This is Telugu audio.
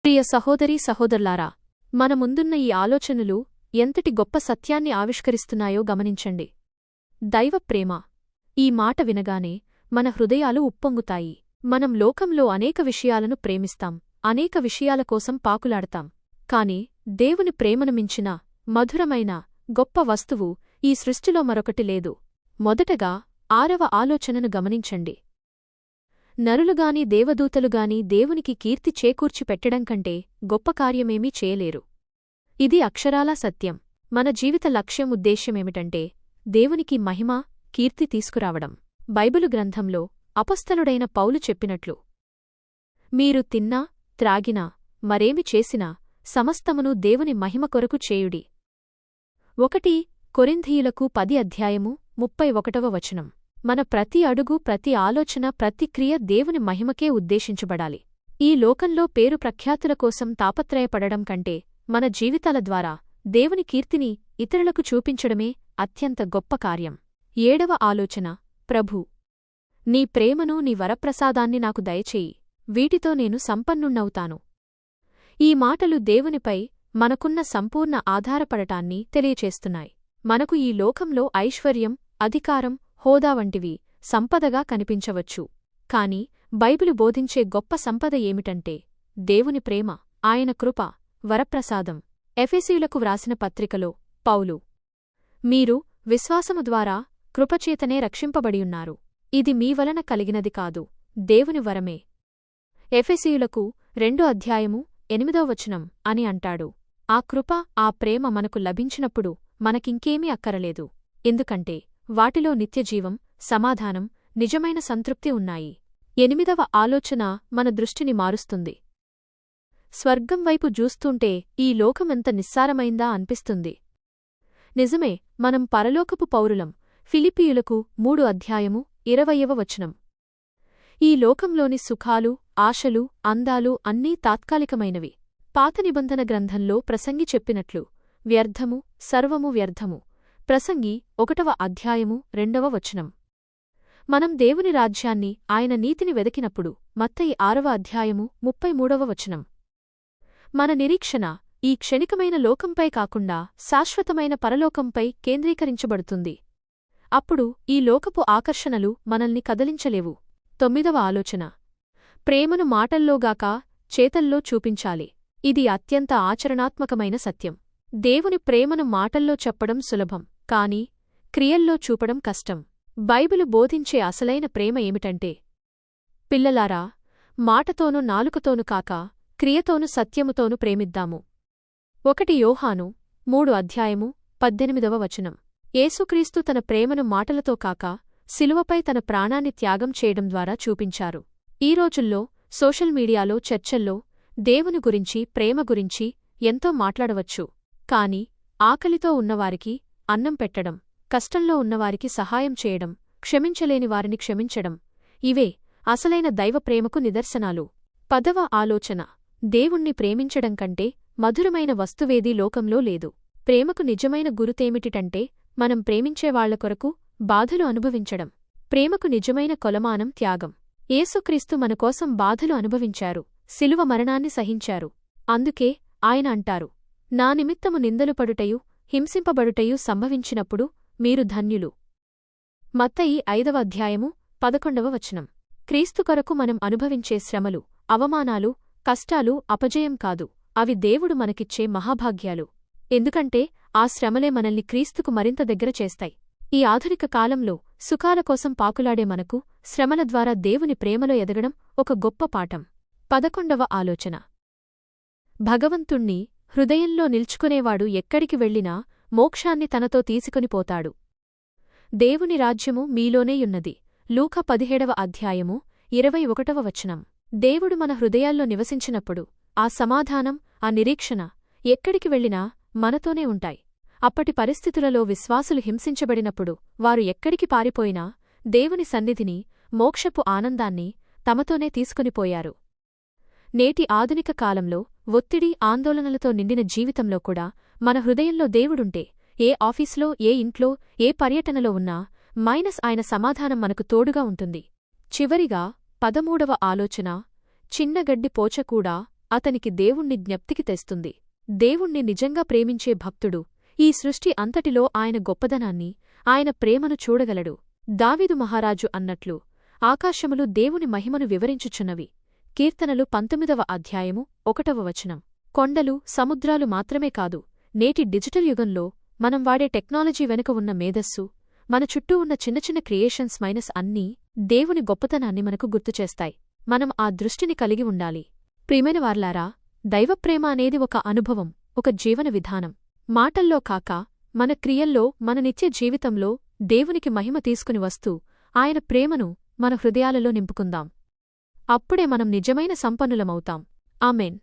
ప్రియ సహోదరీ సహోదరులారా, మన ముందున్న ఈ ఆలోచనలు ఎంతటి గొప్ప సత్యాన్ని ఆవిష్కరిస్తున్నాయో గమనించండి. దైవ ప్రేమ ఈ మాట వినగానే మన హృదయాలు ఉప్పొంగుతాయి. మనం లోకంలో అనేక విషయాలను ప్రేమిస్తాం, అనేక విషయాల కోసం పాకులాడతాం. కాని దేవుని ప్రేమను మించిన మధురమైన గొప్ప వస్తువు ఈ సృష్టిలో మరొకటి లేదు. మొదటగా 6వ ఆలోచనను గమనించండి. నరులుగాని దేవదూతలుగాని దేవునికి కీర్తి చేకూర్చి పెట్టడం కంటే గొప్ప కార్యమేమీ చేయలేరు. ఇది అక్షరాలా సత్యం. మన జీవిత లక్ష్యం ఉద్దేశ్యమేమిటంటే దేవునికి మహిమ, కీర్తి తీసుకురావడం. బైబిలు గ్రంథంలో అపొస్తలుడైన పౌలు చెప్పినట్లు, మీరు తిన్నా త్రాగినా మరేమి చేసినా సమస్తమును దేవుని మహిమ కొరకు చేయుడి. 1 కొరింథీయులకు 10:31 మన ప్రతి అడుగు, ప్రతి ఆలోచన, ప్రతి క్రియ దేవుని మహిమకే ఉద్దేశించబడాలి. ఈ లోకంలో పేరు ప్రఖ్యాతుల కోసం తాపత్రయపడడం కంటే మన జీవితాల ద్వారా దేవుని కీర్తిని ఇతరులకు చూపించడమే అత్యంత గొప్ప కార్యం. 7వ ఆలోచన, ప్రభూ, నీ ప్రేమను, నీ వరప్రసాదాన్ని నాకు దయచేయి, వీటితో నేను సంపన్నుణ్ణవుతాను. ఈ మాటలు దేవునిపై మనకున్న సంపూర్ణ ఆధారపడటాన్ని తెలియచేస్తున్నాయి. మనకు ఈ లోకంలో ఐశ్వర్యం, అధికారం, హోదా వంటివి సంపదగా కనిపించవచ్చు. కాని బైబిలు బోధించే గొప్ప సంపద ఏమిటంటే దేవుని ప్రేమ, ఆయన కృప, వరప్రసాదం. ఎఫెసీయులకు వ్రాసిన పత్రికలో పౌలు, మీరు విశ్వాసము ద్వారా కృపచేతనే రక్షింపబడియున్నారు, ఇది మీ వలన కలిగినది కాదు, దేవుని వరమే. ఎఫెసీయులకు 2:8 అని అంటాడు. ఆ కృప, ఆ ప్రేమ మనకు లభించినప్పుడు మనకింకేమీ అక్కరలేదు. ఎందుకంటే వాటిలో నిత్యజీవం, సమాధానం, నిజమైన సంతృప్తి ఉన్నాయి. 8వ ఆలోచన మన దృష్టిని మారుస్తుంది. స్వర్గం వైపు చూస్తుంటే ఈ లోకమెంత నిస్సారమైందా అనిపిస్తుంది. నిజమే, మనం పరలోకపు పౌరులం. ఫిలిప్పీయులకు 3:20 ఈ లోకంలోని సుఖాలు, ఆశలు, అందాలు అన్నీ తాత్కాలికమైనవి. పాత నిబంధన గ్రంథంలో ప్రసంగి చెప్పినట్లు, వ్యర్థము, సర్వము వ్యర్థము. ప్రసంగి 1:2 మనం దేవుని రాజ్యాన్ని, ఆయన నీతిని వెదకినప్పుడు మత్తయి 6:33 మన నిరీక్షణ ఈ క్షణికమైన లోకంపై కాకుండా శాశ్వతమైన పరలోకంపై కేంద్రీకరించబడుతుంది. అప్పుడు ఈ లోకపు ఆకర్షణలు మనల్ని కదలించలేవు. 9వ ఆలోచన, ప్రేమను మాటల్లోగాక చేతల్లో చూపించాలి. ఇది అత్యంత ఆచరణాత్మకమైన సత్యం. దేవుని ప్రేమను మాటల్లో చెప్పడం సులభం, కాని క్రియల్లో చూపడం కష్టం. బైబిలు బోధించే అసలైన ప్రేమ ఏమిటంటే, పిల్లలారా, మాటతోనూ నాలుకతోనూ కాక క్రియతోనూ సత్యముతోనూ ప్రేమిద్దాము. 1 యోహాను 3:18 యేసుక్రీస్తు తన ప్రేమను మాటలతో కాక శిలువపై తన ప్రాణాన్ని త్యాగం చేయడం ద్వారా చూపించారు. ఈ రోజుల్లో సోషల్ మీడియాలో, చర్చల్లో దేవుని గురించి, ప్రేమ గురించి ఎంతో మాట్లాడవచ్చు. కాని ఆకలితో ఉన్నవారికి అన్నం పెట్టడం, కష్టంలో ఉన్నవారికి సహాయం చేయడం, క్షమించలేని వారిని క్షమించడం, ఇవే అసలైన దైవ ప్రేమకు నిదర్శనాలు. 10వ ఆలోచన, దేవుణ్ణి ప్రేమించడం కంటే మధురమైన వస్తువేదీ లోకంలో లేదు. ప్రేమకు నిజమైన గురుతేమిటిటంటే మనం ప్రేమించేవాళ్ల కొరకు బాధలు అనుభవించడం. ప్రేమకు నిజమైన కొలమానం త్యాగం. యేసుక్రీస్తు మనకోసం బాధలు అనుభవించారు, శిలువ మరణాన్ని సహించారు. అందుకే ఆయన అంటారు, నా నిమిత్తము నిందలు పడుటయు, హింసింపబడుటయు సంభవించినప్పుడు మీరు ధన్యులు. మత్తయి 5:11 క్రీస్తు కొరకు మనం అనుభవించే శ్రమలు, అవమానాలు, కష్టాలు అపజయం కాదు, అవి దేవుడు మనకిచ్చే మహాభాగ్యాలు. ఎందుకంటే ఆ శ్రమలే మనల్ని క్రీస్తుకు మరింత దగ్గర చేస్తాయి. ఈ ఆధునిక కాలంలో సుఖాల కోసం పాకులాడే మనకు శ్రమల ద్వారా దేవుని ప్రేమలో ఎదగడం ఒక గొప్ప పాఠం. 11వ ఆలోచన, భగవంతుణ్ణి హృదయంలో నిల్చుకునేవాడు ఎక్కడికి వెళ్లినా మోక్షాన్ని తనతో తీసుకొనిపోతాడు. దేవుని రాజ్యము మీలోనేయున్నది. లూకా 17:21 దేవుడు మన హృదయాల్లో నివసించినప్పుడు ఆ సమాధానం, ఆ నిరీక్షణ ఎక్కడికి వెళ్లినా మనతోనే ఉంటాయి. అప్పటి పరిస్థితులలో విశ్వాసులు హింసించబడినప్పుడు వారు ఎక్కడికి పారిపోయినా దేవుని సన్నిధిని, మోక్షపు ఆనందాన్ని తమతోనే తీసుకొనిపోయారు. నేటి ఆధునిక కాలంలో ఒత్తిడి, ఆందోళనలతో నిండిన జీవితంలో కూడా మన హృదయంలో దేవుడుంటే, ఏ ఆఫీసులో, ఏ ఇంట్లో, ఏ పర్యటనలో ఉన్నా ఆయన సమాధానం మనకు తోడుగా ఉంటుంది. చివరిగా 13వ ఆలోచన, చిన్నగడ్డి పోచకూడా అతనికి దేవుణ్ణి జ్ఞప్తికి తెస్తుంది. దేవుణ్ణి నిజంగా ప్రేమించే భక్తుడు ఈ సృష్టి అంతటిలో ఆయన గొప్పదనాన్ని, ఆయన ప్రేమను చూడగలడు. దావీదు మహారాజు అన్నట్లు, ఆకాశములు దేవుని మహిమను వివరించుచున్నవి. కీర్తనలు 19వ అధ్యాయము 1వ వచనం. కొండలు, సముద్రాలు మాత్రమే కాదు, నేటి డిజిటల్ యుగంలో మనం వాడే టెక్నాలజీ వెనుక ఉన్న మేధస్సు, మన చుట్టూ ఉన్న చిన్న చిన్న క్రియేషన్స్ మైనస్ అన్నీ దేవుని గొప్పతనాన్ని మనకు గుర్తుచేస్తాయి. మనం ఆ దృష్టిని కలిగి ఉండాలి. ప్రియమైన వార్లారా, దైవప్రేమ అనేది ఒక అనుభవం, ఒక జీవన విధానం. మాటల్లో కాక మన క్రియల్లో, మన నిత్య జీవితంలో దేవునికి మహిమ తీసుకుని వస్తూ ఆయన ప్రేమను మన హృదయాలలో నింపుకుందాం. అప్పుడే మనం నిజమైన సంపన్నులమవుతాం. ఆమేన్.